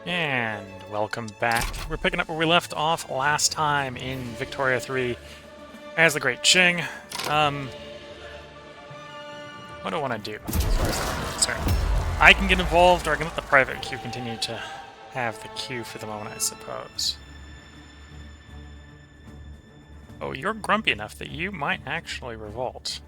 And welcome back. We're picking up where we left off last time in Victoria 3 as the Great Qing. What do I want to do as far as I'm concerned? I can get involved, or I can let the private queue continue to have the queue for the moment, I suppose. Oh, you're grumpy enough that you might actually revolt.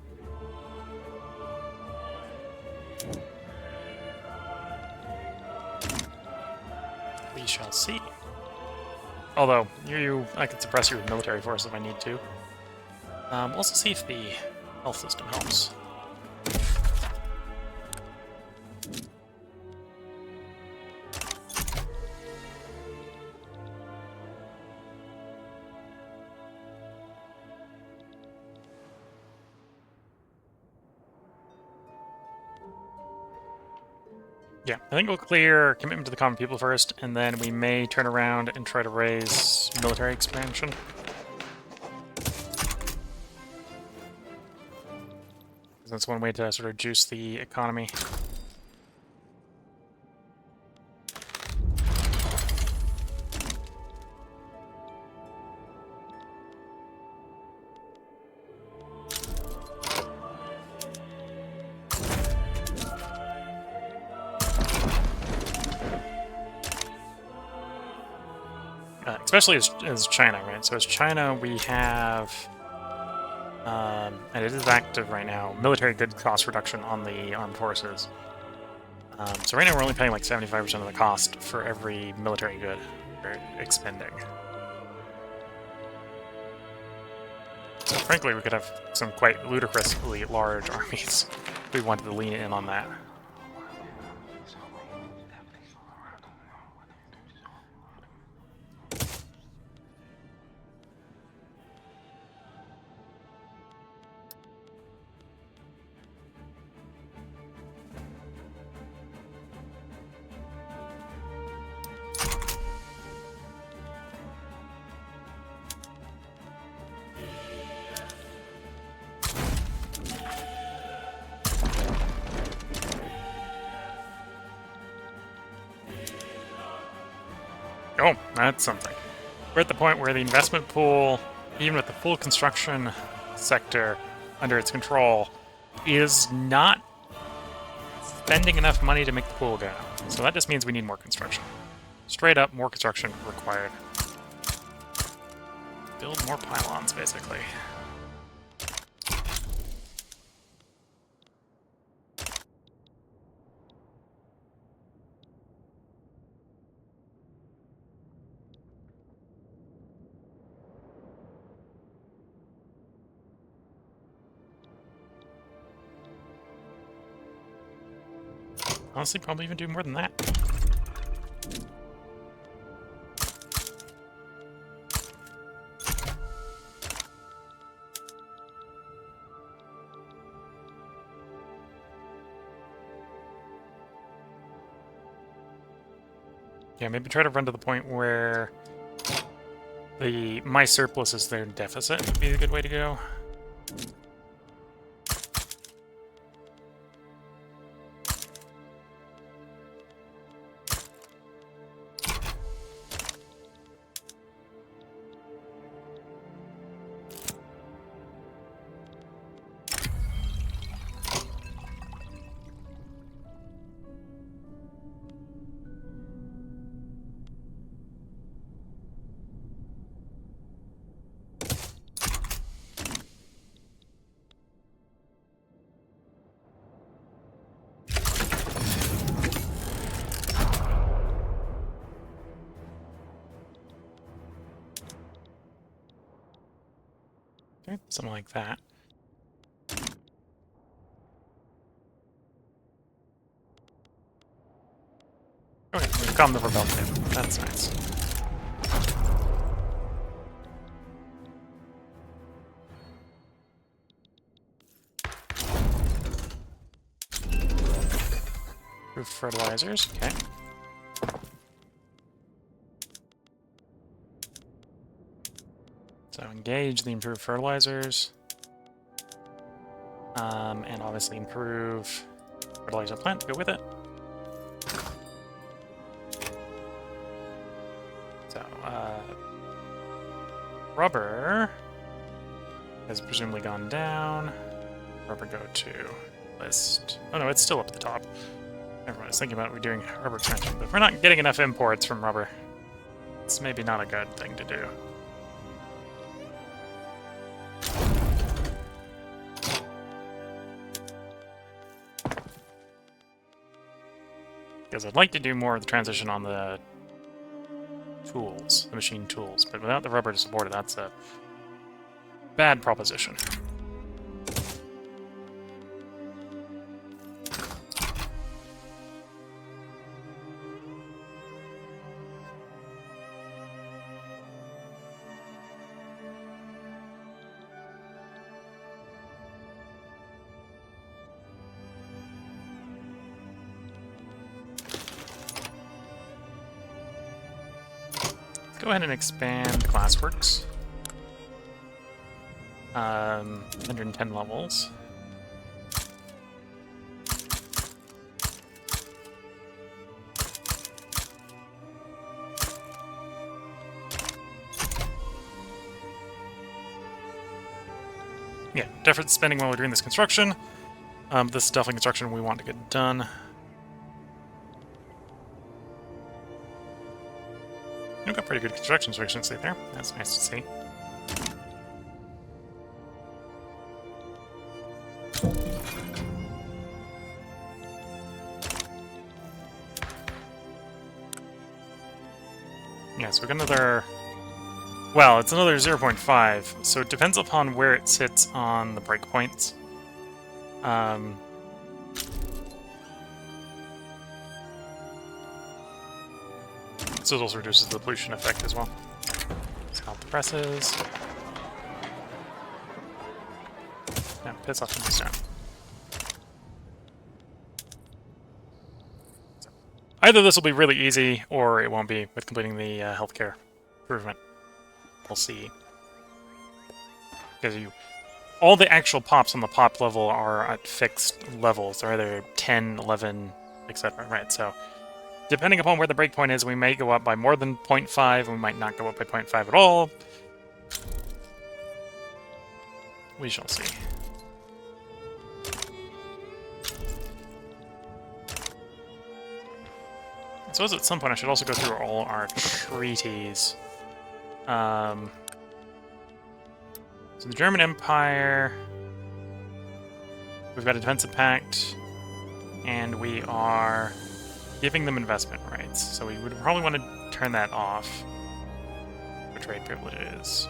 We shall see. Although, I can suppress you with military force if I need to. We'll also see if the health system helps. Yeah, I think we'll clear commitment to the common people first, and then we may turn around and try to raise military expansion. That's one way to sort of juice the economy. Especially as China, right? So as China, we have, and it is active right now, military good cost reduction on the armed forces. So right now we're only paying like 75% of the cost for every military good we're expending. So frankly, we could have some quite ludicrously large armies if we wanted to lean in on that. Oh, that's something. We're at the point where the investment pool, even with the full construction sector under its control, is not spending enough money to make the pool go. So that just means we need more construction. Straight up, more construction required. Build more pylons, basically. Honestly, probably even do more than that. Yeah, maybe try to run to the point where my surplus is their deficit would be a good way to go. Okay, something like that. Okay, we've calmed the rebellion. That's nice. Improved fertilizers, okay. So engage the improved fertilizers. And obviously improve fertilizer plant to go with it. So, rubber has presumably gone down. Rubber go to list. Oh no, it's still up at the top. Everyone is thinking about we doing rubber expansion, but if we're not getting enough imports from rubber, it's maybe not a good thing to do. Because I'd like to do more of the transition on the tools, the machine tools, but without the rubber to support it, that's a bad proposition. Go ahead and expand Glassworks. 110 levels. Yeah, definite spending while we're doing this construction. This is definitely construction we want to get done. We've got pretty good construction efficiency there. That's nice to see. Yeah, so we got another... Well, it's another 0.5, so it depends upon where it sits on the breakpoints. So it also reduces the pollution effect as well. Stop the presses. Now piss off the stone. So, either this will be really easy, or it won't be with completing the healthcare improvement. We'll see. Because all the actual pops on the pop level are at fixed levels. They're either 10, 11, etc. Right, so... Depending upon where the breakpoint is, we may go up by more than 0.5, and we might not go up by 0.5 at all. We shall see. I suppose at some point I should also go through all our treaties. So the German Empire... We've got a defensive pact, and we are... giving them investment rights, so we would probably want to turn that off for trade privileges.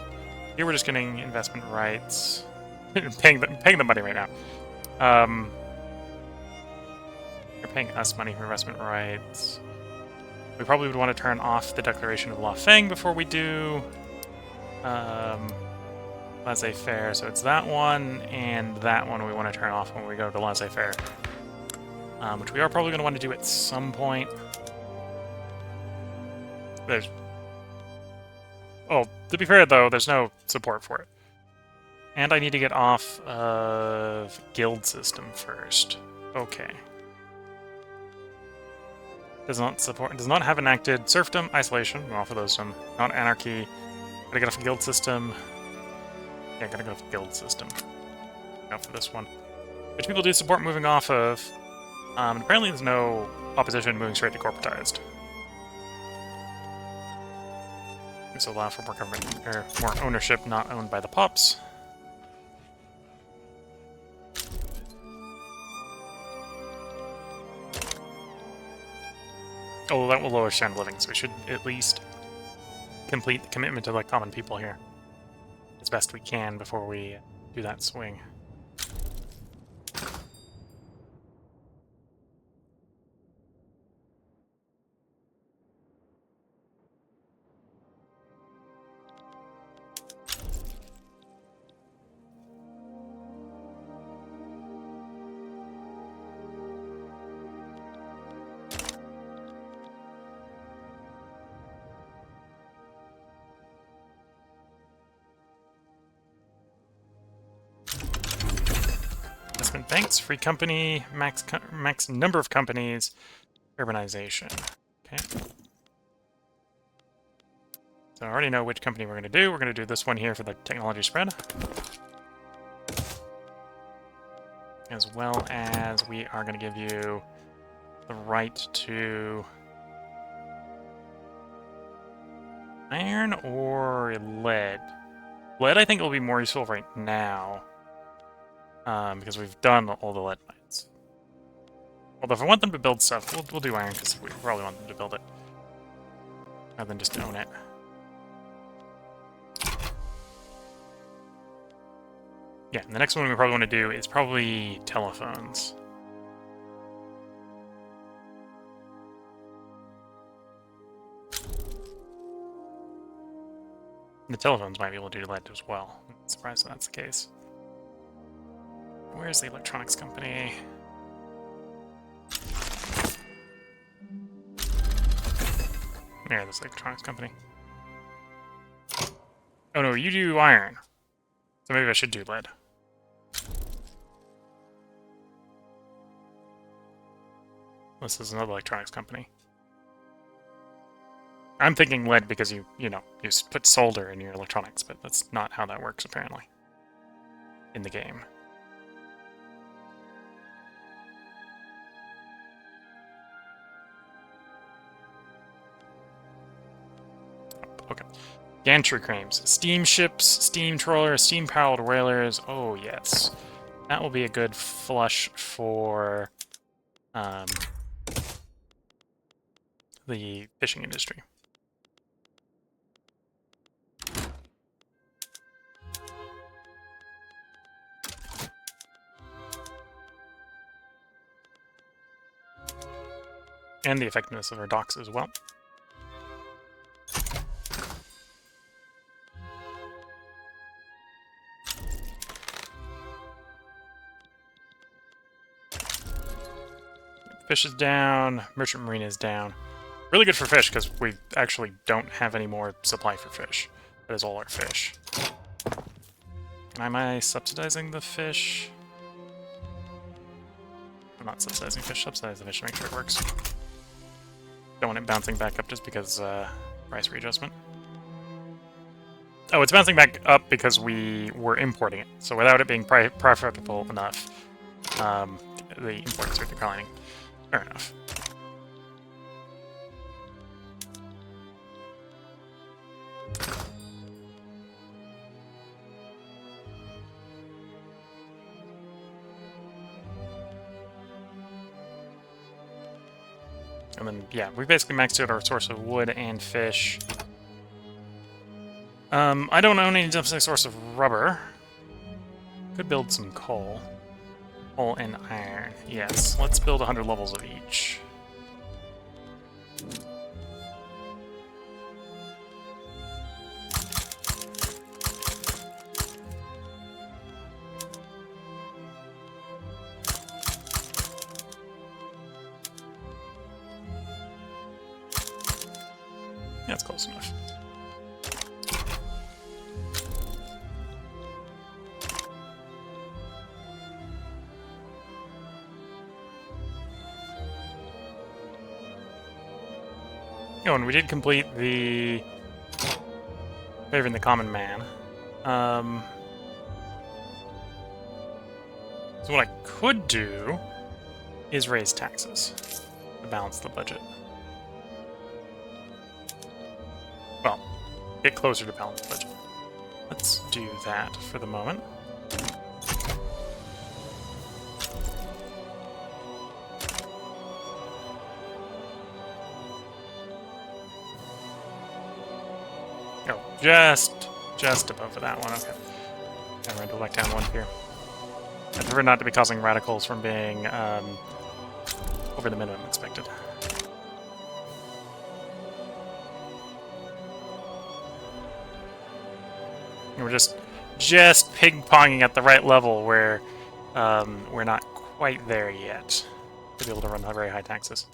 Here we're just getting investment rights, paying the money right now. They're paying us money for investment rights. We probably would want to turn off the declaration of Feng before we do laissez-faire. So it's that one and that one we want to turn off when we go to laissez-faire. Which we are probably going to want to do at some point. There's... Oh, to be fair, though, there's no support for it. And I need to get off of guild system first. Okay. Does not have enacted serfdom, isolation, I'm off of those, not anarchy. Gotta get off of guild system. Yeah, gotta get off of guild system. Go for this one. Which people do support moving off of. And apparently there's no opposition moving straight to corporatized. This will allow for more government, or more ownership not owned by the pups. Oh, that will lower standard of living, so we should at least complete the commitment to the common people here as best we can before we do that swing. Banks, free company, max number of companies, urbanization. Okay. So I already know which company we're going to do. We're going to do this one here for the technology spread. As well as we are going to give you the right to iron or lead. Lead, I think, will be more useful right now, because we've done all the lead mines. Although if I want them to build stuff, we'll do iron, because we probably want them to build it, rather than just own it. Yeah, and the next one we probably want to do is probably telephones. The telephones might be able to do lead as well. I'm surprised that's the case. Where's the electronics company? There, this electronics company. Oh no, you do iron. So maybe I should do lead. This is another electronics company. I'm thinking lead because you put solder in your electronics, but that's not how that works, apparently, in the game. Okay. Gantry cranes. Steamships, steam trawlers, steam-powered whalers. Oh, yes. That will be a good flush for the fishing industry. And the effectiveness of our docks as well. Fish is down, merchant marine is down. Really good for fish, because we actually don't have any more supply for fish. That is all our fish. Am I subsidizing the fish? I'm not subsidizing fish, subsidize the fish to make sure it works. Don't want it bouncing back up just because price readjustment. Oh, it's bouncing back up because we were importing it. So without it being profitable enough, the imports are declining. Fair enough. And then, yeah, we basically maxed out our source of wood and fish. I don't own any domestic source of rubber. Could build some coal. Coal and iron. Yes, let's build 100 levels of each. Yeah, that's close enough. Oh, and we did complete the favoring the common man. So what I could do is raise taxes to balance the budget. Well, get closer to balance the budget. Let's do that for the moment. Oh, just above that one, okay. And we're going to go back down one here. I prefer not to be causing radicals from being over the minimum expected. And we're just ping-ponging at the right level where we're not quite there yet to be able to run very high taxes.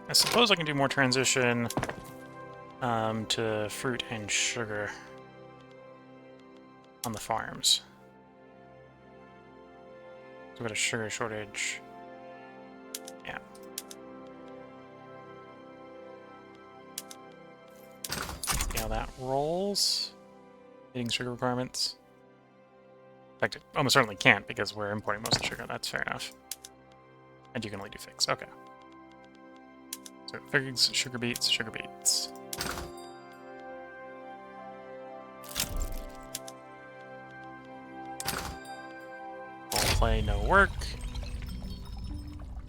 I suppose I can do more transition to fruit and sugar on the farms. So we've got a sugar shortage. Yeah. See how that rolls. Meeting sugar requirements. In fact, it almost certainly can't because we're importing most of the sugar. That's fair enough. And you can only do figs. Okay. So figs, sugar beets, sugar beets. Full play, no work.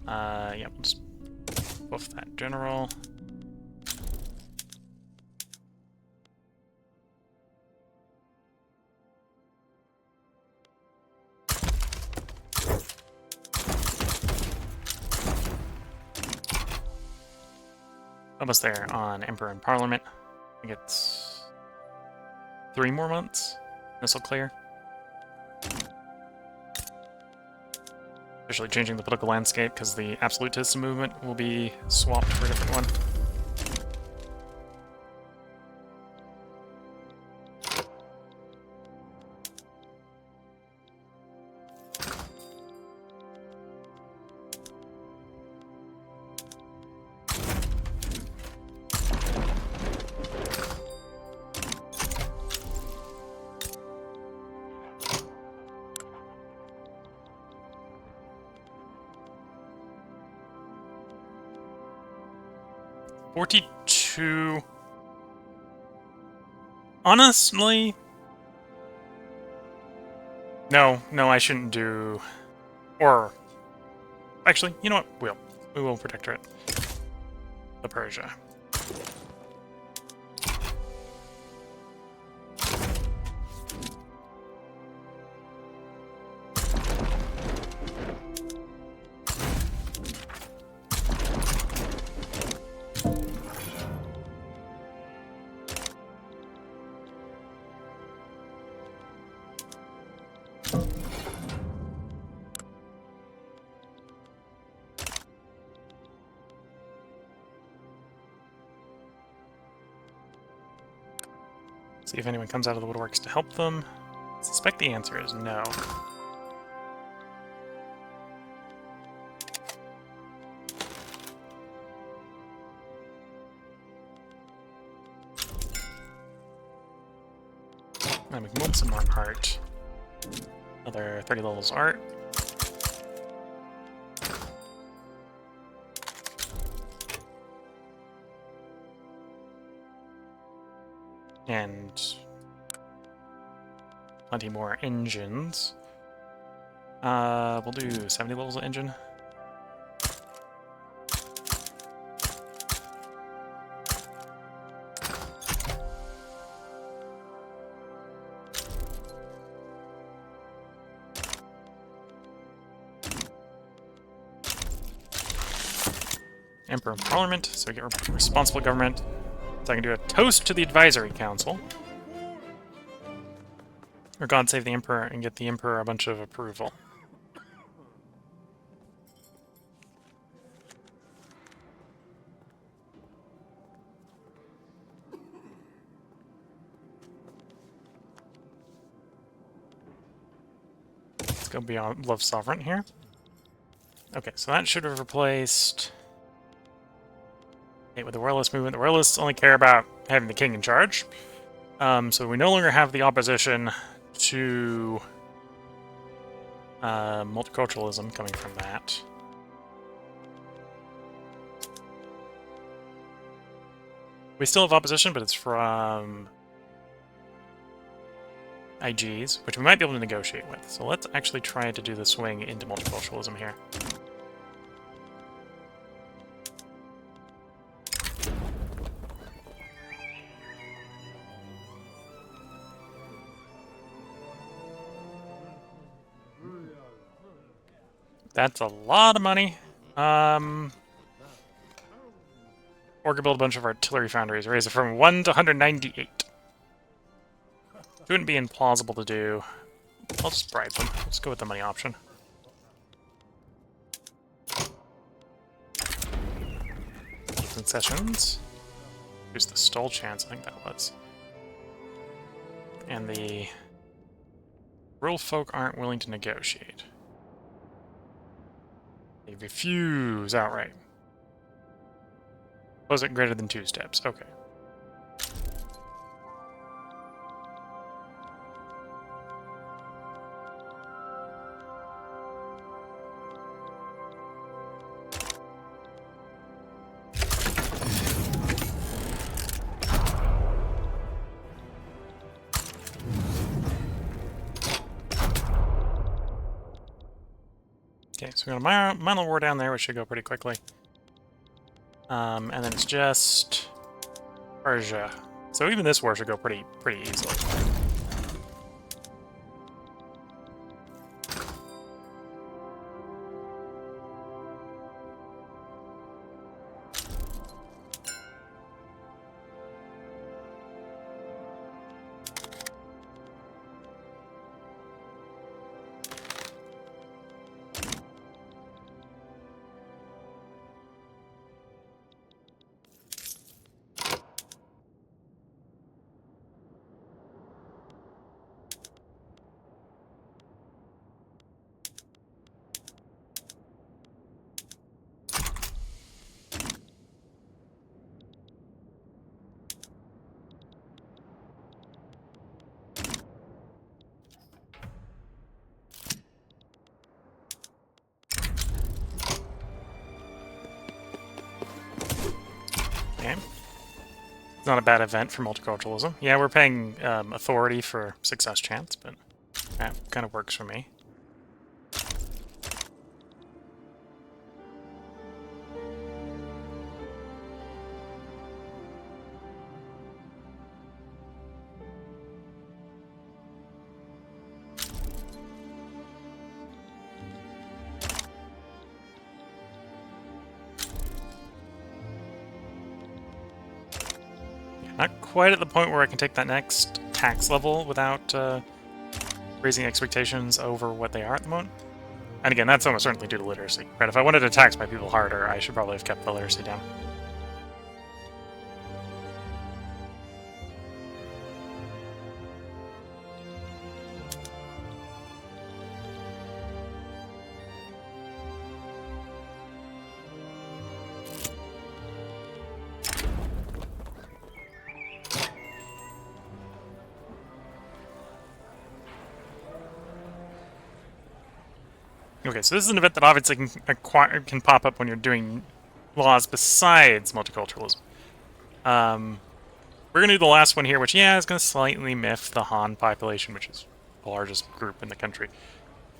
Yep, just buff that general. Almost there on Emperor and Parliament. I think it's 3 more months. This will clear. Officially changing the political landscape because the absolutist movement will be swapped for a different one. $42. Honestly, no, I shouldn't do. Or actually, you know what? We will protectorate the Persia. See if anyone comes out of the woodworks to help them. I suspect the answer is no. And we can build some more art. Another 30 levels art. And plenty more engines. We'll do 70 levels of engine. Emperor and Parliament, so we get responsible government. So I can do a toast to the Advisory Council. Or God save the Emperor and get the Emperor a bunch of approval. Let's go beyond Love Sovereign here. Okay, so that should have replaced... with the Royalist movement. The Royalists only care about having the king in charge. So we no longer have the opposition to multiculturalism coming from that. We still have opposition, but it's from IGs, which we might be able to negotiate with. So let's actually try to do the swing into multiculturalism here. That's a lot of money. Or could build a bunch of artillery foundries. Raise it from 1 to 198. Wouldn't be implausible to do. I'll just bribe them. Let's go with the money option. concessions. Here's the stall chance, I think that was. And the rural folk aren't willing to negotiate. They refuse outright. Was it greater than 2 steps? Okay. Okay, so we got a minor war down there, which should go pretty quickly. And then it's just Persia. So even this war should go pretty easily. It's not a bad event for multiculturalism. Yeah, we're paying authority for success chance, but that kind of works for me. Not quite at the point where I can take that next tax level without raising expectations over what they are at the moment. And again, that's almost certainly due to literacy. Right? If I wanted to tax my people harder, I should probably have kept the literacy down. Okay, so this is an event that obviously can pop up when you're doing laws besides multiculturalism. We're going to do the last one here, which, yeah, is going to slightly miff the Han population, which is the largest group in the country.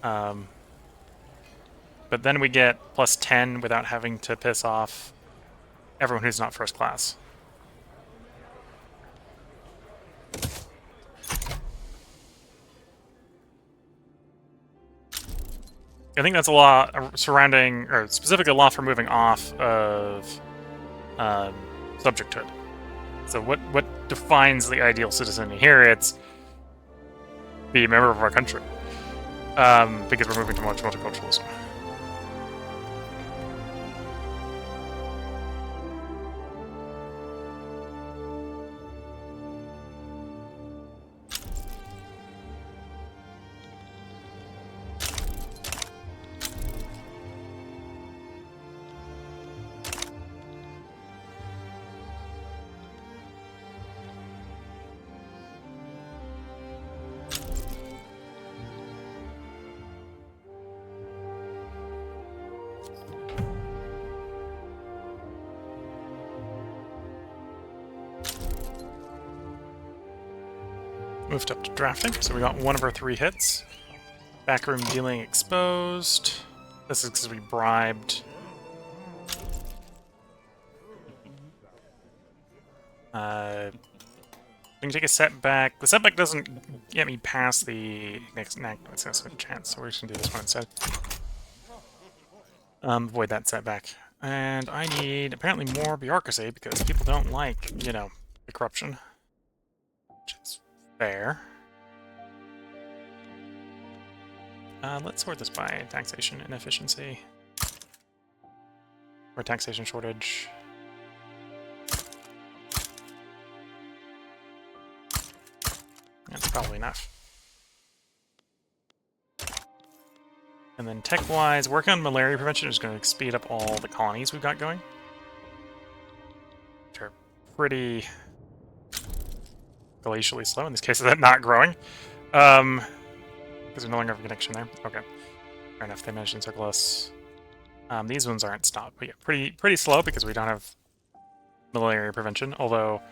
But then we get plus 10 without having to piss off everyone who's not first class. I think that's a law surrounding, or specifically a law for moving off of subjecthood. So what defines the ideal citizen here? It's be a member of our country, because we're moving to multiculturalism. Moved up to drafting, so we got one of our 3 hits. Backroom dealing exposed. This is because we bribed. We can take a setback. The setback doesn't get me past the next assessment chance, so we're just gonna do this one instead. Avoid that setback. And I need apparently more bureaucracy because people don't like, you know, the corruption. Which is fair. Let's sort this by taxation inefficiency. Or taxation shortage. probably enough. And then tech-wise, working on malaria prevention is going to speed up all the colonies we've got going. Which are pretty glacially slow. In this case, they're not growing. Because we no longer have a connection there. Okay. Fair enough, they managed to encircle us. These ones aren't stopped, but yeah, pretty slow because we don't have malaria prevention, although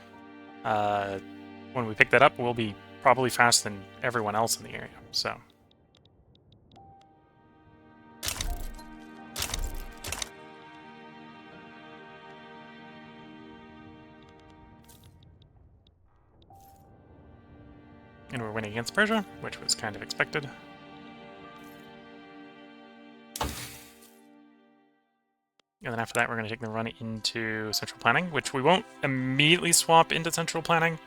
when we pick that up, we'll be probably faster than everyone else in the area, so... And we're winning against Persia, which was kind of expected. And then after that, we're going to take the run into central planning, which we won't immediately swap into central planning.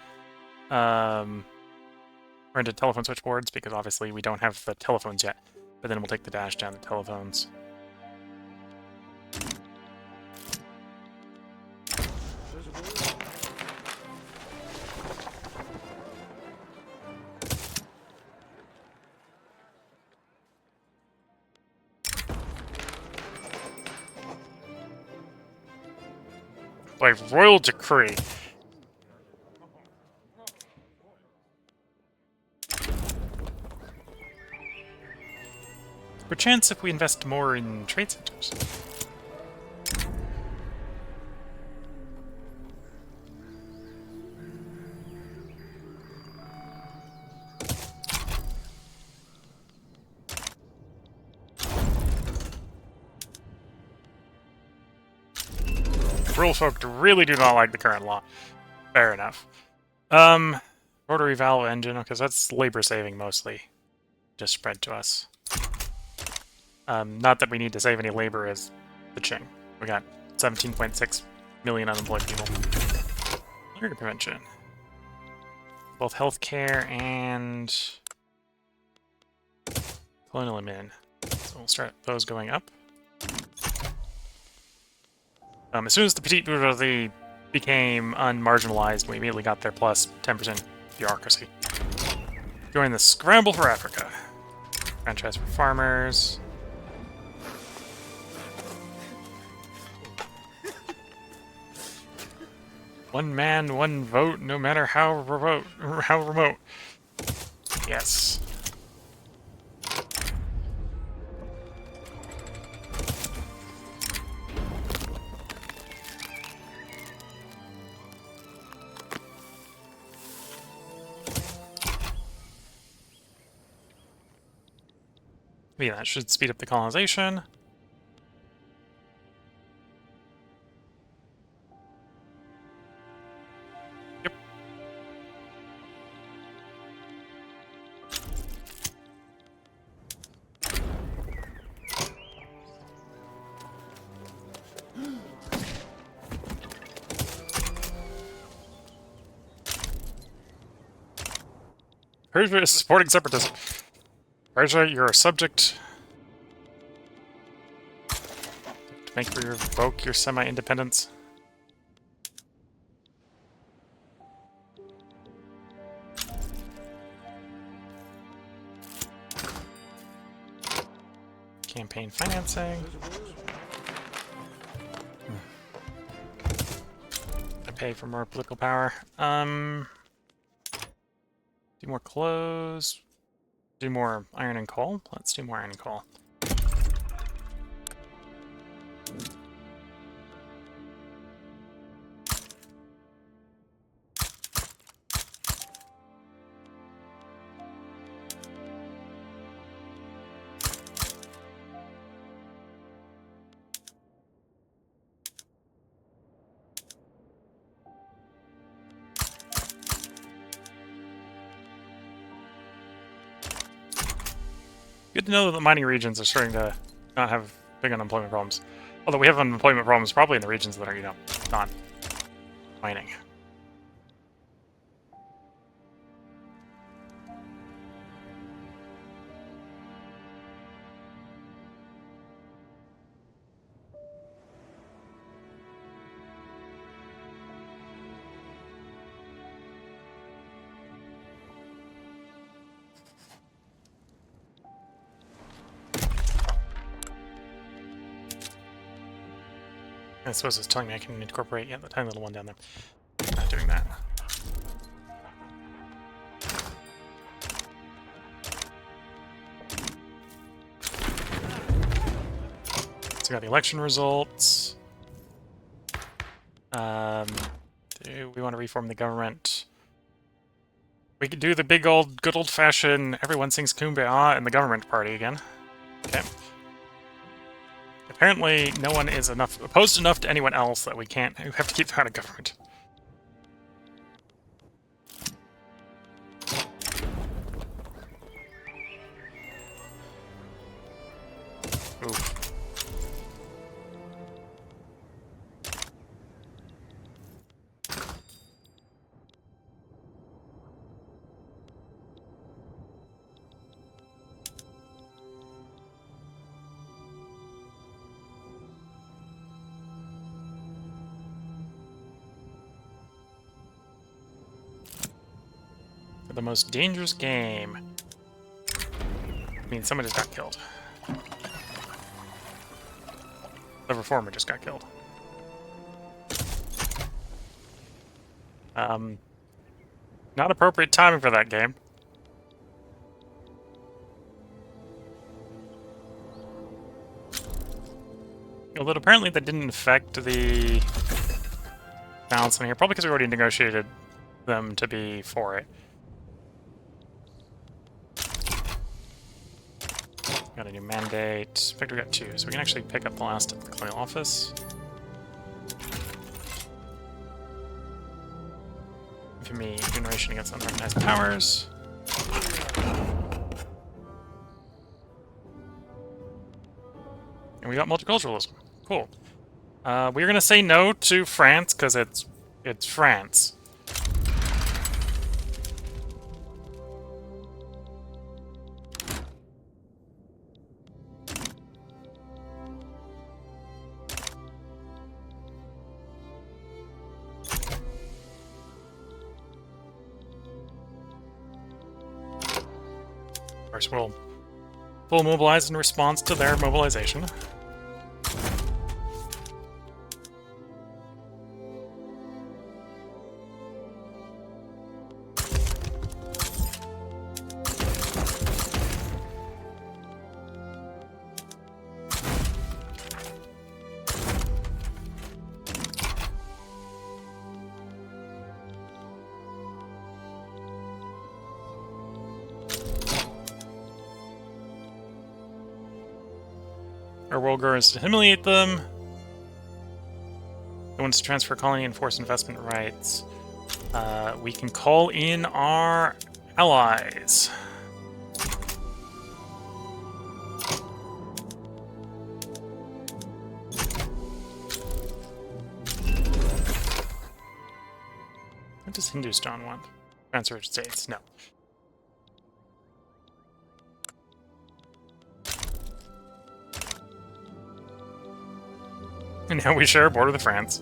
Or into telephone switchboards, because obviously we don't have the telephones yet. But then we'll take the dash down the telephones. By royal decree. Perchance if we invest more in trade centers. Rural folk really do not like the current law. Fair enough. Rotary valve engine, because that's labor saving mostly. Just spread to us. Not that we need to save any labor as the Qing. We got 17.6 million unemployed people. Malaria prevention. Both healthcare and colonial admin. So we'll start those going up. As soon as the petite bourgeoisie became unmarginalized, we immediately got their plus 10% bureaucracy. Join the scramble for Africa. Franchise for farmers. One man, one vote, no matter how remote. Yes. Yeah, that should speed up the colonization. Yep. Persia is supporting separatism. Persia, you're a subject. To make you revoke your semi-independence. Campaign financing. I pay for more political power. Do more clothes. Do more iron and coal? Let's do more iron and coal. Good to know that the mining regions are starting to not have big unemployment problems. Although we have unemployment problems probably in the regions that are, you know, not mining. I suppose it's telling me I can incorporate, yeah, the tiny little one down there. Not doing that. So we got the election results. Do we want to reform the government? We could do the big old, good old-fashioned everyone sings Kumbaya in the government party again. Okay. Apparently, no one is opposed enough to anyone else that we have to keep them out of government. Oof. The most dangerous game. I mean, someone just got killed. The reformer just got killed. Not appropriate timing for that game. Although apparently that didn't affect the balance in here, probably because we already negotiated them to be for it. Got a new mandate. In fact, we got 2, so we can actually pick up the last at the colonial office. Infamy generation against unrecognized powers. And we got multiculturalism. Cool. We're gonna say no to France because it's France. Of course, we'll mobilize in response to their mobilization. Our world goal is to humiliate them. It wants to transfer colony and force investment rights. We can call in our allies. What does Hindustan want? Transfer states? No. And now we share a border with France.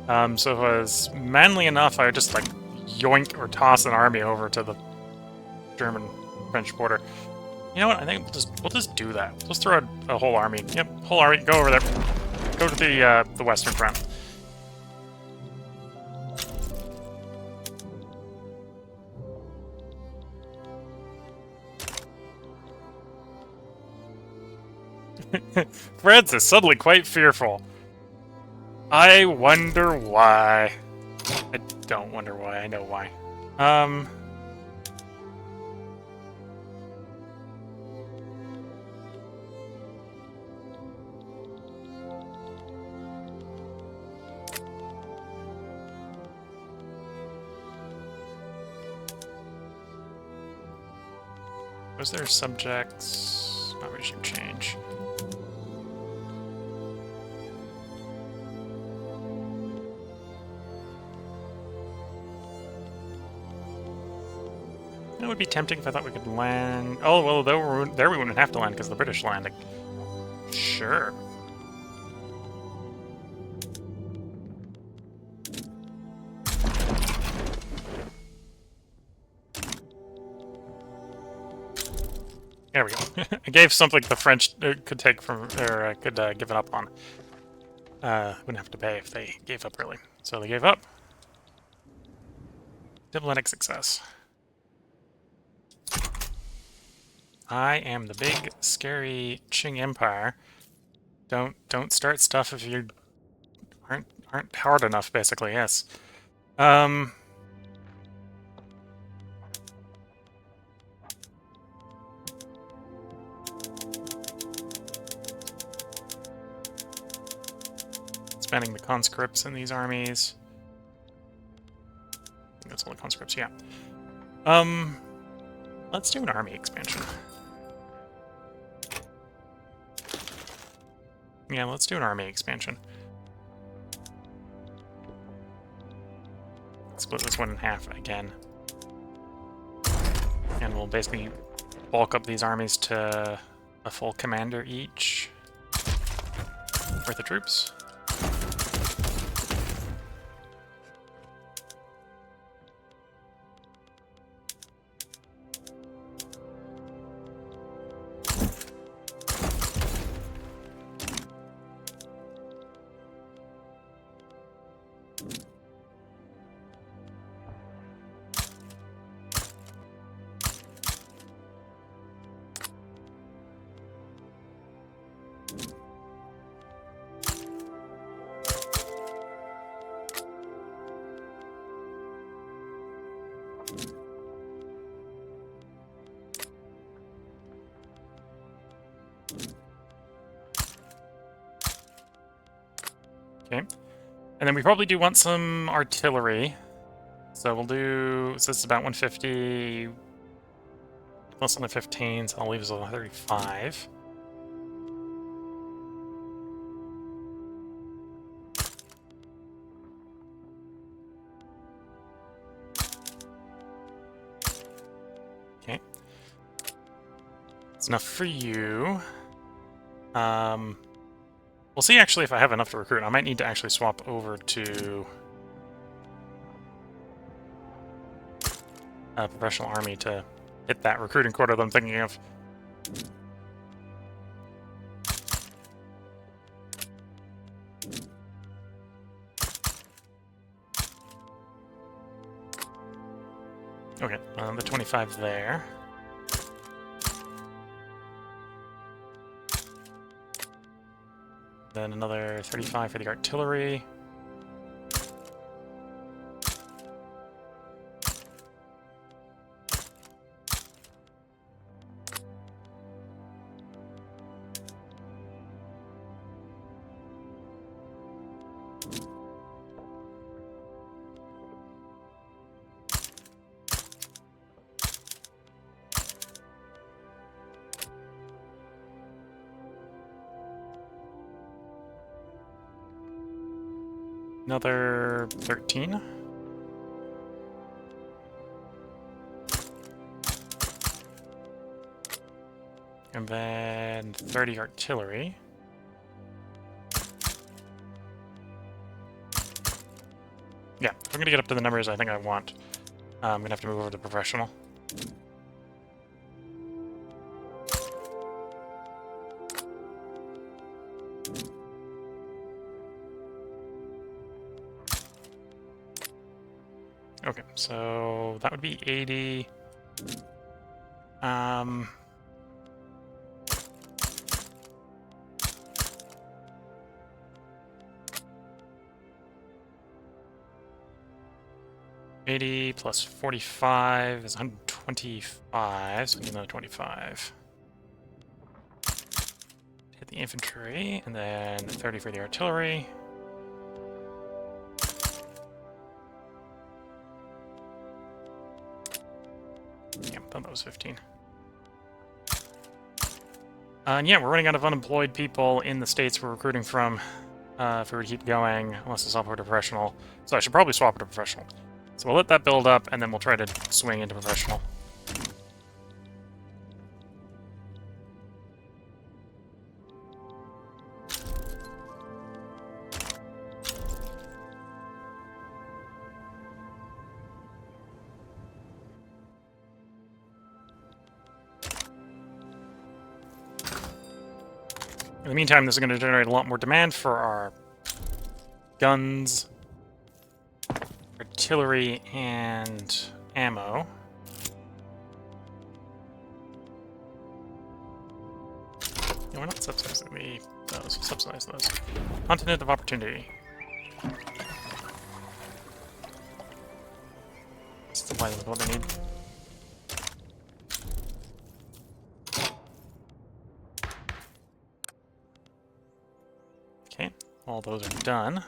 So if I was manly enough, I would just, like, yoink or toss an army over to the German-French border. You know what? I think we'll just do that. Let's throw a whole army. Yep, whole army. Go over there. Go to the Western Front. France is suddenly quite fearful. I wonder why. I don't wonder why, I know why. Was there subjects? Not regime change. That would be tempting if I thought we could land... Oh, well, there we wouldn't have to land because the British landing. Sure. There we go. I gave something the French could take from, or could give it up on. wouldn't have to pay if they gave up early. So they gave up. Diplomatic success. I am the big, scary Qing Empire. Don't start stuff if you aren't powered enough, basically, yes. Expanding the conscripts in these armies. I think that's all the conscripts, yeah. Let's do an army expansion. Yeah, let's do an army expansion. Split this one in half again. And we'll basically bulk up these armies to a full commander each worth of troops. Okay. And then we probably do want some artillery. So we'll do... So this is about 150... Plus only 15, so I'll leave us with 35. Okay. It's enough for you. We'll see actually if I have enough to recruit. I might need to actually swap over to a professional army to hit that recruiting quota that I'm thinking of. Okay, the 25 there. Then another 35 for the artillery. Another 13. And then 30 artillery. Yeah, if I'm gonna get up to the numbers I think I want, I'm gonna have to move over to professional. Okay, so that would be 80. Um, $80 plus 45 is 125, so give another 25. Hit the infantry, and then 30 for the artillery. Yeah, I thought that was 15. And yeah, we're running out of unemployed people in the states we're recruiting from. If we were to keep going, unless I swap over to professional. So I should probably swap it to professional. So we'll let that build up, and then we'll try to swing into professional. In the meantime, this is going to generate a lot more demand for our guns, artillery, and ammo. No, we're not subsidizing those. Subsidize those. Continent of Opportunity. Supply them with what they need. Okay, all those are done.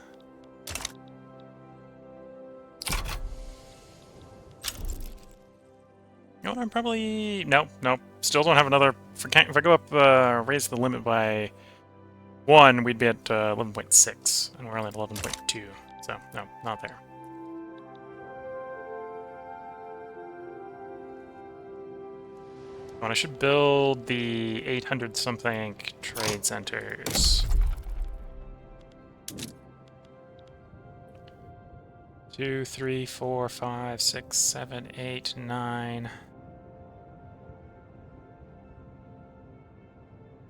You know what, I'm probably... Nope. Still don't have another... If I go up, raise the limit by 1, we'd be at 11.6, and we're only at 11.2. So, no, not there. I should build the 800-something trade centers. 2, 3, 4, 5, 6, 7, 8, 9.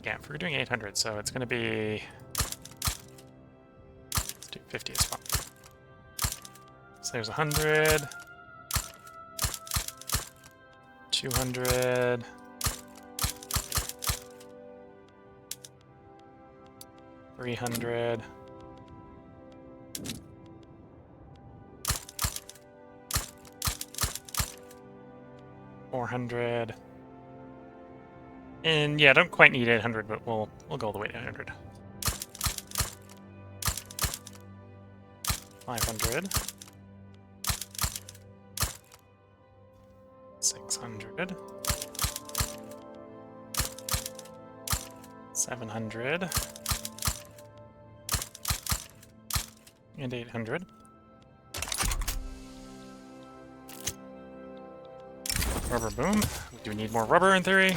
Yeah, if we're doing 800, so it's going to be... Let's do 50 as well. So there's 100, 200, 300, 400. And yeah, I don't quite need 800, but we'll go all the way to 800. 500. 600. 700. And 800. Rubber boom. We do need more rubber in theory.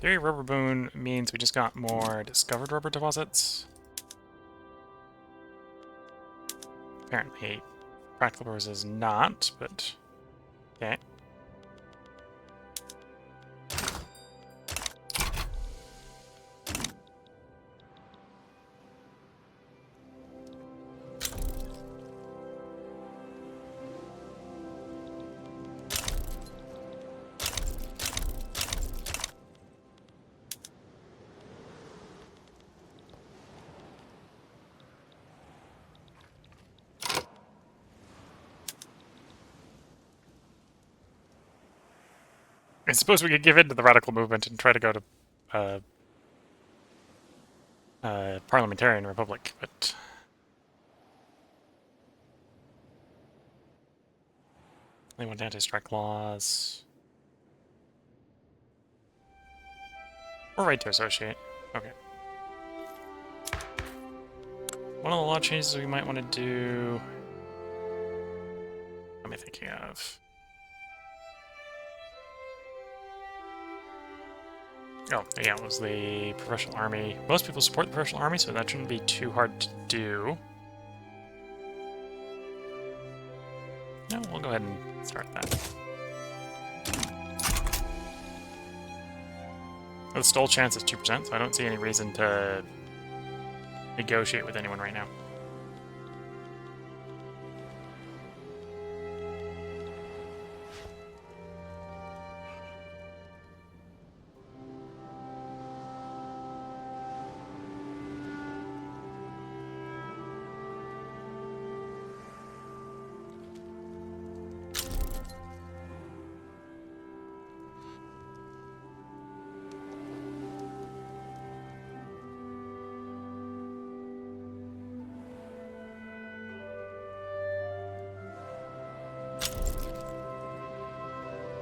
Theory rubber boom means we just got more discovered rubber deposits. Apparently, practical purposes not, but okay. I suppose we could give in to the radical movement and try to go to parliamentarian republic, but they want anti-strike laws or right to associate. Okay. One of the law changes we might want to do. What am I thinking of? Oh, yeah, it was the professional army. Most people support the professional army, so that shouldn't be too hard to do. No, we'll go ahead and start that. The stall chance is 2%, so I don't see any reason to negotiate with anyone right now.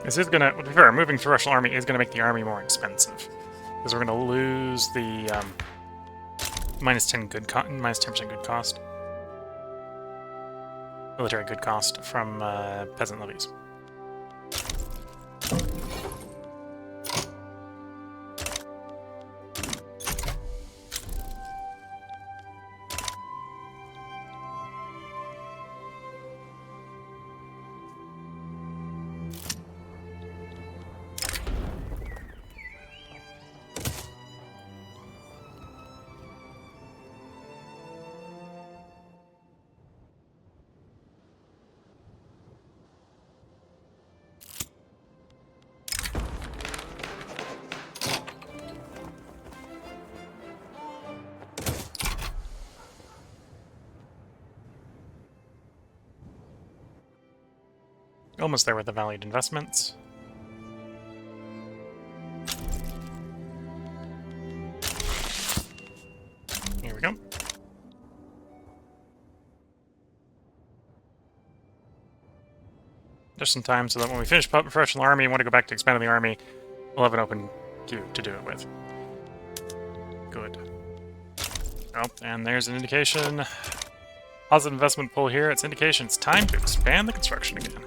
This is gonna, to be fair, moving to Russian army is gonna make the army more expensive. Because we're gonna lose the minus 10% good cost. Military good cost from peasant levies. Almost there with the valued investments. Here we go. Just in time so that when we finish professional army and want to go back to expanding the army, we'll have an open queue to do it with. Good. Oh, and there's an indication. Positive investment pool here. It's indication it's time to expand the construction again.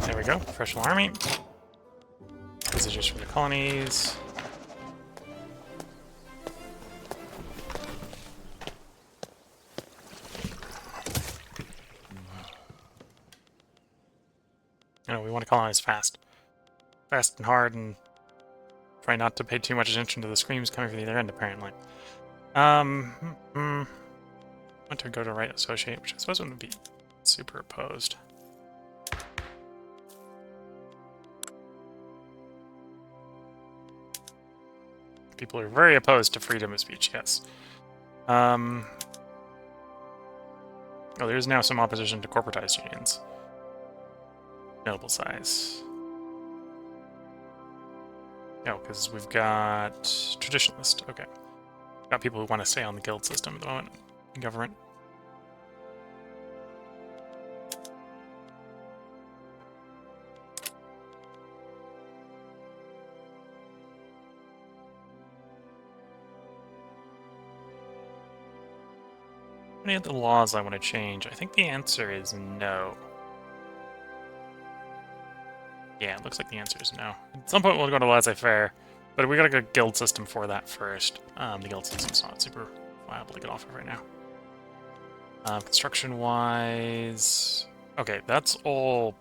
There we go, professional army. This is just for the colonies. No, we want to colonize fast. Fast and hard, and try not to pay too much attention to the screams coming from the other end, apparently. I want to go to right associate, which I suppose wouldn't be super opposed. People are very opposed to freedom of speech, yes. Oh, there's now some opposition to corporatized unions. Notable size. No, because we've got traditionalist. Okay. Got people who want to stay on the guild system at the moment in government. Any of the laws I want to change? I think the answer is no. Yeah, it looks like the answer is no. At some point we'll go to laissez-faire, but we gotta go guild system for that first. The guild system's not super viable to get off of right now. Construction-wise... Okay, that's all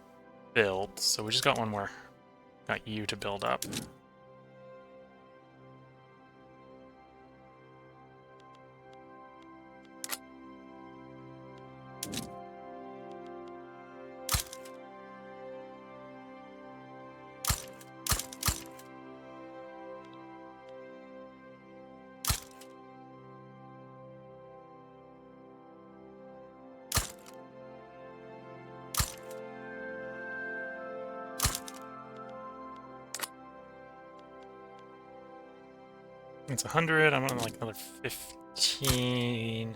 built, so we just got one more. Got you to build up. It's 100. I want like another 15.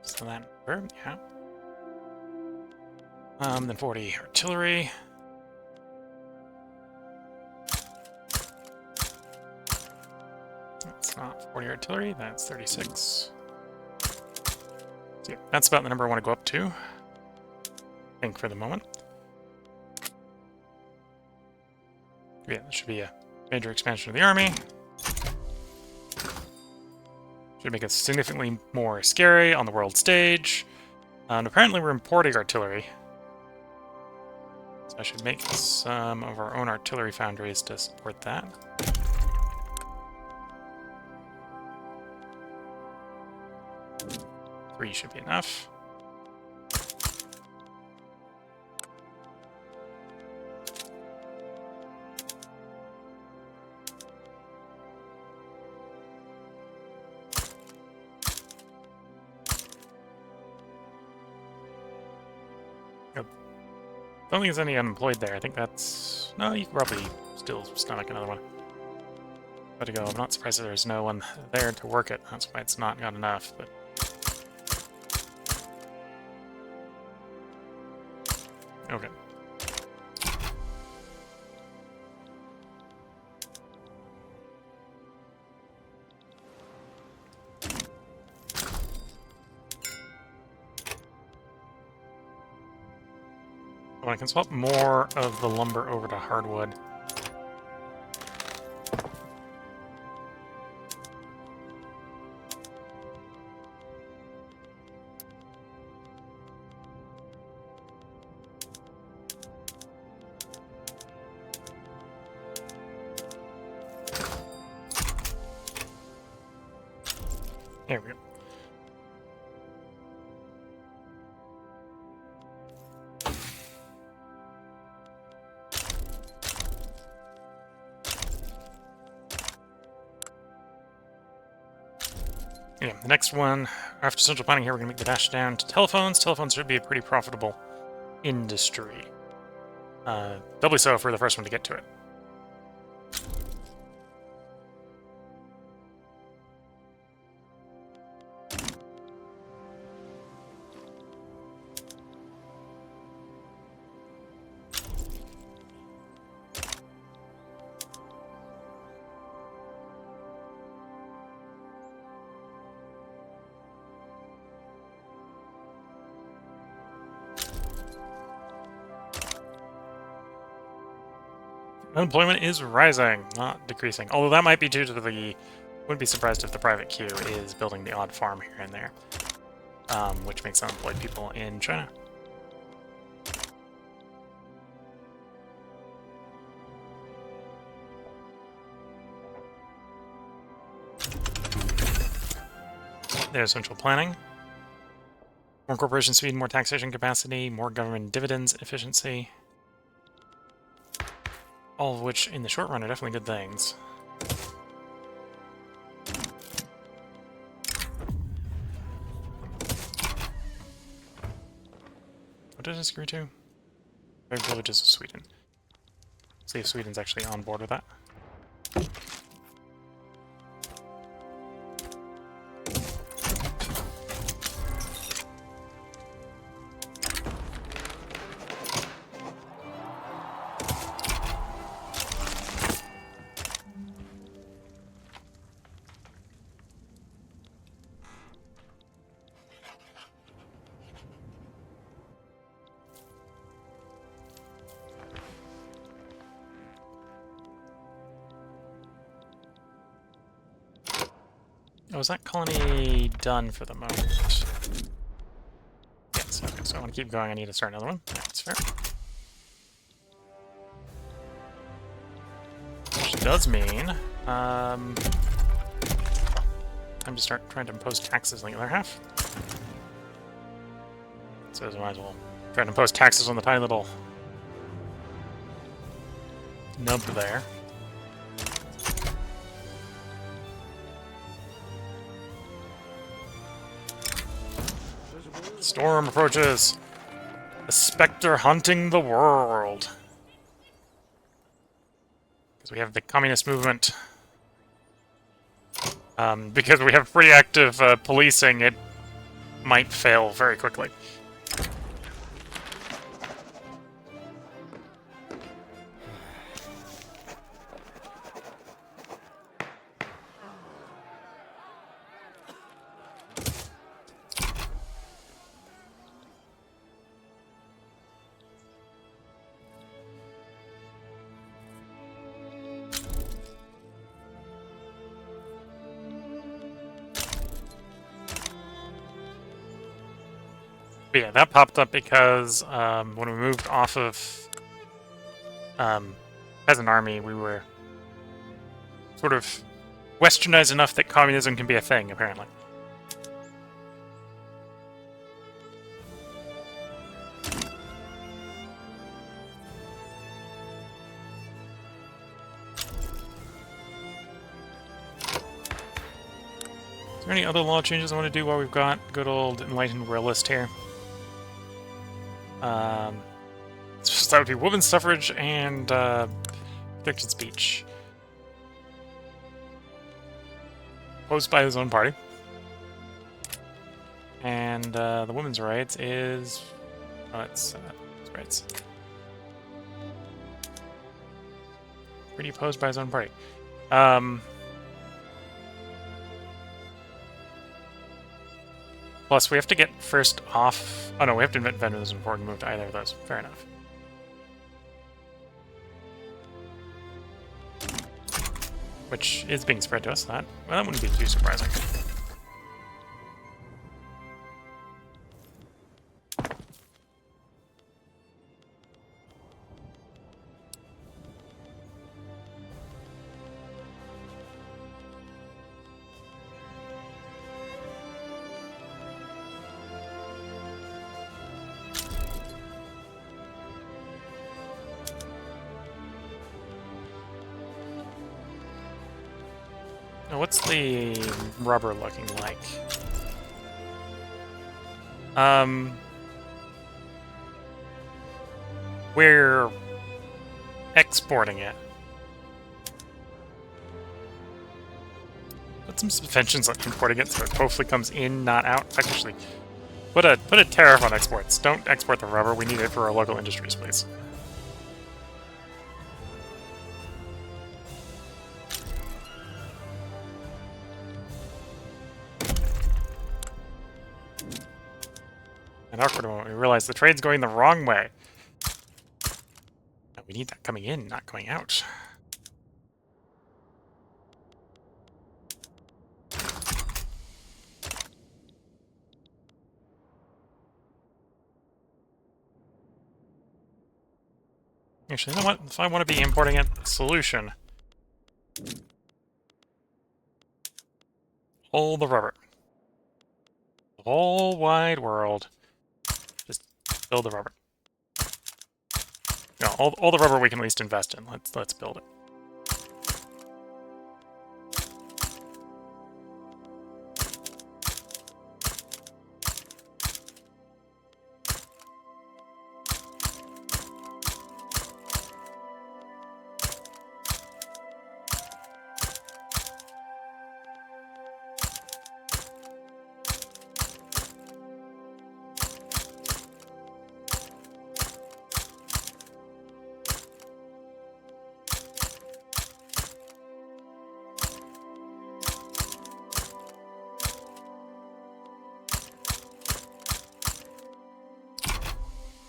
So that number, yeah. Then 40 artillery. That's not 40 artillery. That's 36. So yeah, that's about the number I want to go up to. I think for the moment. Yeah, that should be a major expansion of the army. Should make it significantly more scary on the world stage. And apparently we're importing artillery. So I should make some of our own artillery foundries to support that. Three should be enough. I don't think there's any unemployed there. I think that's... No, you can probably still stomach another one. But to go, I'm not surprised that there's no one there to work it. That's why it's not got enough, but... Okay. Oh, I can swap more of the lumber over to hardwood. There we go. Yeah, the next one, after central planning here, we're going to make the dash down to telephones. Telephones should be a pretty profitable industry. Doubly so for the first one to get to it. Unemployment is rising, not decreasing. Although that might be due to the... Wouldn't be surprised if the private queue is building the odd farm here and there. Which makes unemployed people in China. There's central planning. More corporation speed, more taxation capacity, more government dividends efficiency. All of which, in the short run, are definitely good things. What did this agree to? 5 villages of Sweden. See if Sweden's actually on board with that. Oh, is that colony done for the moment? Yes, okay, so I want to keep going. I need to start another one. That's fair. Which does mean, time to start trying to impose taxes on the other half. So I might as well try to impose taxes on the tiny little nub there. Storm approaches. A specter hunting the world. Because we have the communist movement. Because we have pretty active policing, it might fail very quickly. But yeah, that popped up because when we moved off of Peasant Army, we were sort of westernized enough that communism can be a thing, apparently. Is there any other law changes I want to do while we've got good old enlightened realist here? So that would be women's suffrage and protected speech. Opposed by his own party. And the women's rights is... Oh, it's rights. Pretty opposed by his own party. Plus, we have to get first off... Oh no, we have to invent vendors before we move to either of those. Fair enough. which is being spread to us. Well, that wouldn't be too surprising. Now, what's the rubber looking like? We're exporting it. Put some suspensions on importing it so it hopefully comes in, not out. Actually, put a tariff on exports. Don't export the rubber. We need it for our local industries, please. An awkward moment. We realize the trade's going the wrong way. We need that coming in, not going out. Actually, you know what? If I want to be importing it, solution. All the rubber. The whole wide world. Just build the rubber. No, all the rubber we can at least invest in. Let's build it.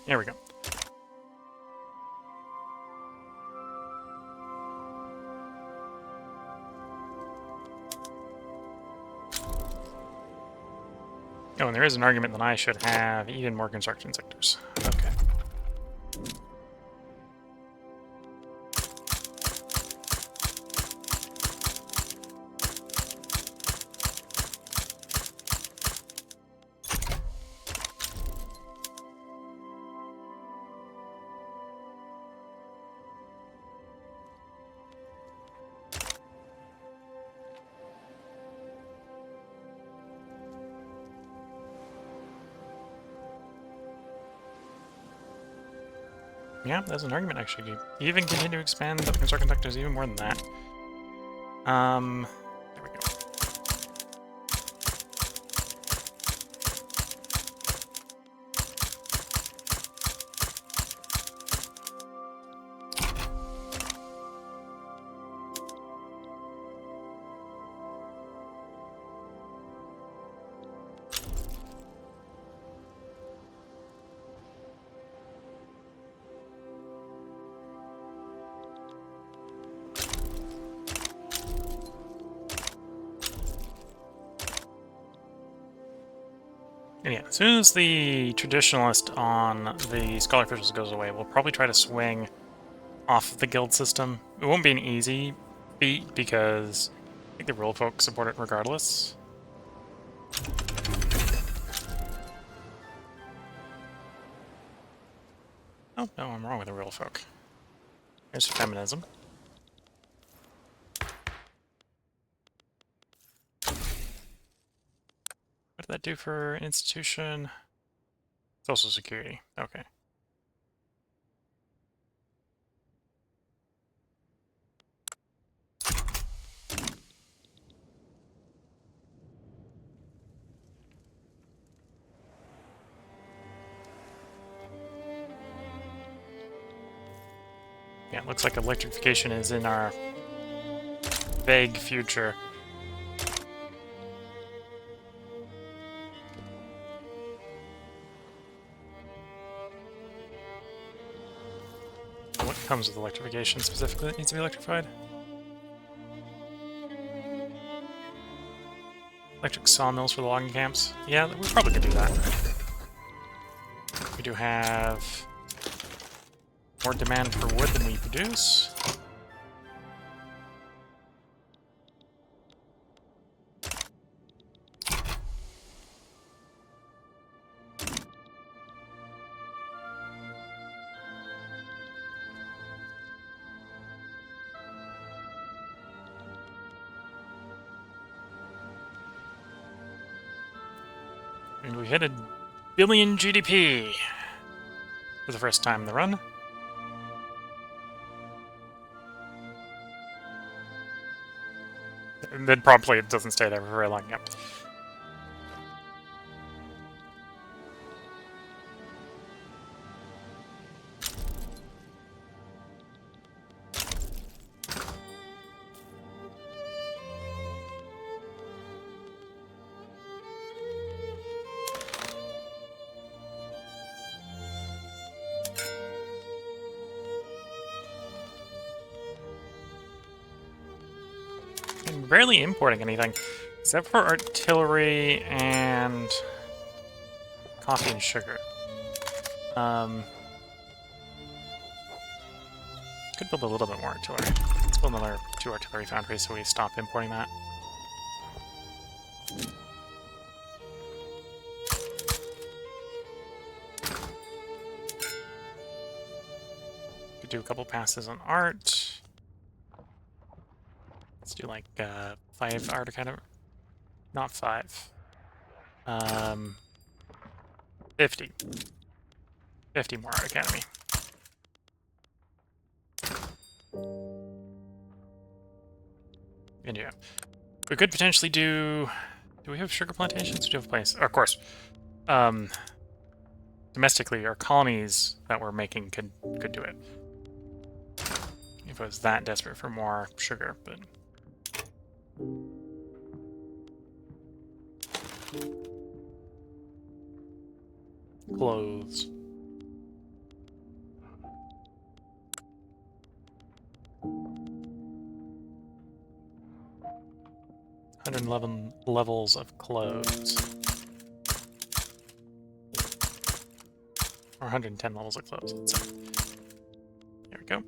There we go. Oh, and there is an argument that I should have even more construction sectors. Okay. Yeah, there's an argument actually. You even continue to expand the construction sectors even more than that. There we go. And yeah, as soon as the traditionalist on the scholar officials goes away, we'll probably try to swing off of the guild system. It won't be an easy feat because I think the rule folk support it regardless. Oh, no, I'm wrong with the real folk. There's feminism. What did that do for institution? Social security. Okay. Yeah, it looks like electrification is in our vague future. What comes with electrification specifically that needs to be electrified? Electric sawmills for the logging camps. Yeah, we probably could do that. We do have more demand for wood than we produce. And we hit a billion GDP for the first time in the run. And then probably it doesn't stay there for very long. Yep. And barely importing anything, except for artillery and coffee and sugar. Could build a little bit more artillery. Let's build another 2 artillery foundries so we stop importing that. Could do a couple passes on art. Let's do like 5 art academy. Not 5. 50. 50 more art academy. And yeah, we could potentially do. Do we have sugar plantations? We do have a place. Oh, of course. Domestically, our colonies that we're making could do it. If I was that desperate for more sugar, but. Clothes. 111 levels of clothes. Or 110 levels of clothes, let's say. There we go.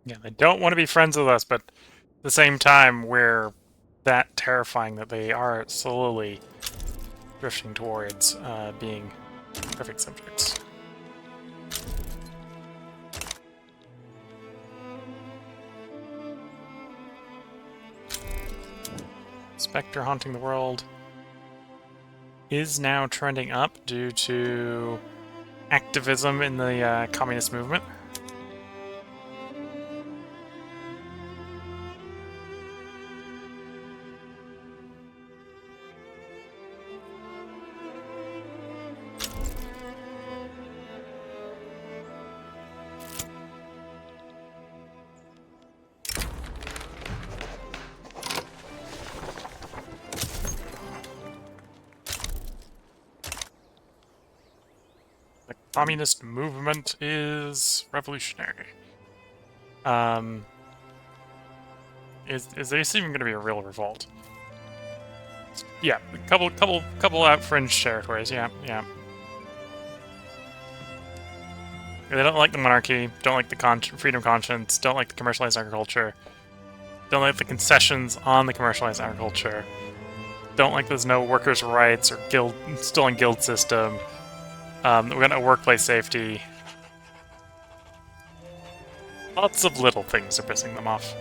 Yeah, they don't want to be friends with us, but at the same time, we're that terrifying that they are slowly drifting towards being perfect subjects. Spectre haunting the world is now trending up due to activism in the communist movement. Communist movement is revolutionary. Is this even going to be a real revolt? Yeah, a couple out fringe territories. Yeah. They don't like the monarchy. Don't like the freedom of conscience. Don't like the commercialized agriculture. Don't like the concessions on the commercialized agriculture. Don't like there's no workers' rights or still in guild system. We got no workplace safety. Lots of little things are pissing them off.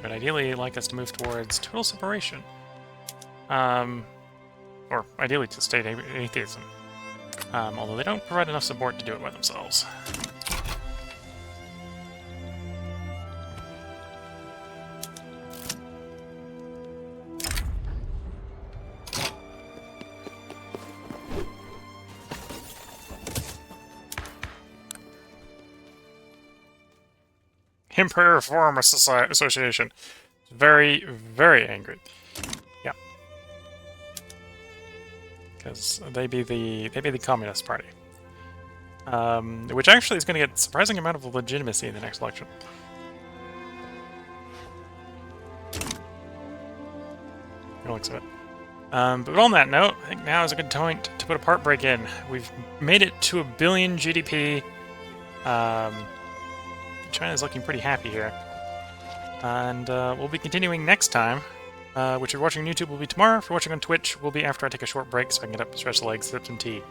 They'd ideally like us to move towards total separation. Or ideally to state atheism. Although they don't provide enough support to do it by themselves. Empire Reform Association. Very, very angry. Yeah. Because they be the Communist Party. Which actually is going to get a surprising amount of legitimacy in the next election. It looks of it. But on that note, I think now is a good time to put a part break in. We've made it to 1 billion GDP. China's looking pretty happy here. And we'll be continuing next time. Which if you're watching on YouTube will be tomorrow. If you're watching on Twitch, will be after I take a short break so I can get up, stretch the legs, sip some tea.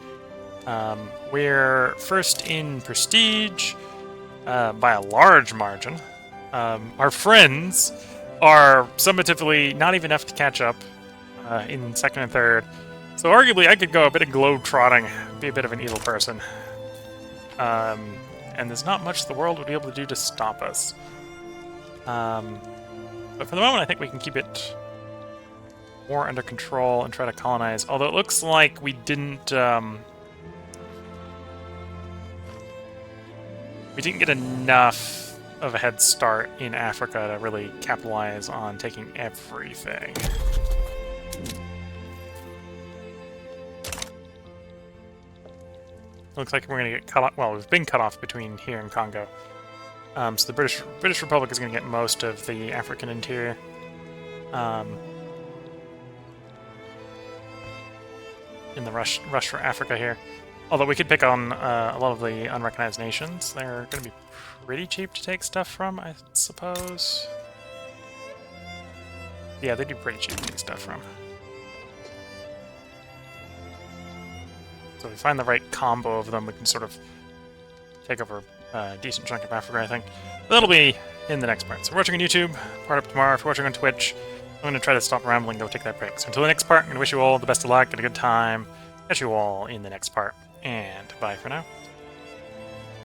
We're first in Prestige by a large margin. Our friends are summatively not even enough to catch up in second and third. So arguably I could go a bit of globe-trotting, be a bit of an evil person. And there's not much the world would be able to do to stop us. But for the moment I think we can keep it more under control and try to colonize. Although it looks like we didn't get enough of a head start in Africa to really capitalize on taking everything. Looks like we're going to get cut off. Well, we've been cut off between here and Congo. So the British Republic is going to get most of the African interior. In the rush for Africa here. Although we could pick on a lot of the unrecognized nations. They're going to be pretty cheap to take stuff from, I suppose. Yeah, they'd be pretty cheap to take stuff from. So if we find the right combo of them, we can sort of take over a decent chunk of Africa, I think. That'll be in the next part. So if you're watching on YouTube, part up tomorrow. If you're watching on Twitch, I'm going to try to stop rambling and go take that break. So until the next part, I'm going to wish you all the best of luck and a good time. Catch you all in the next part. And bye for now.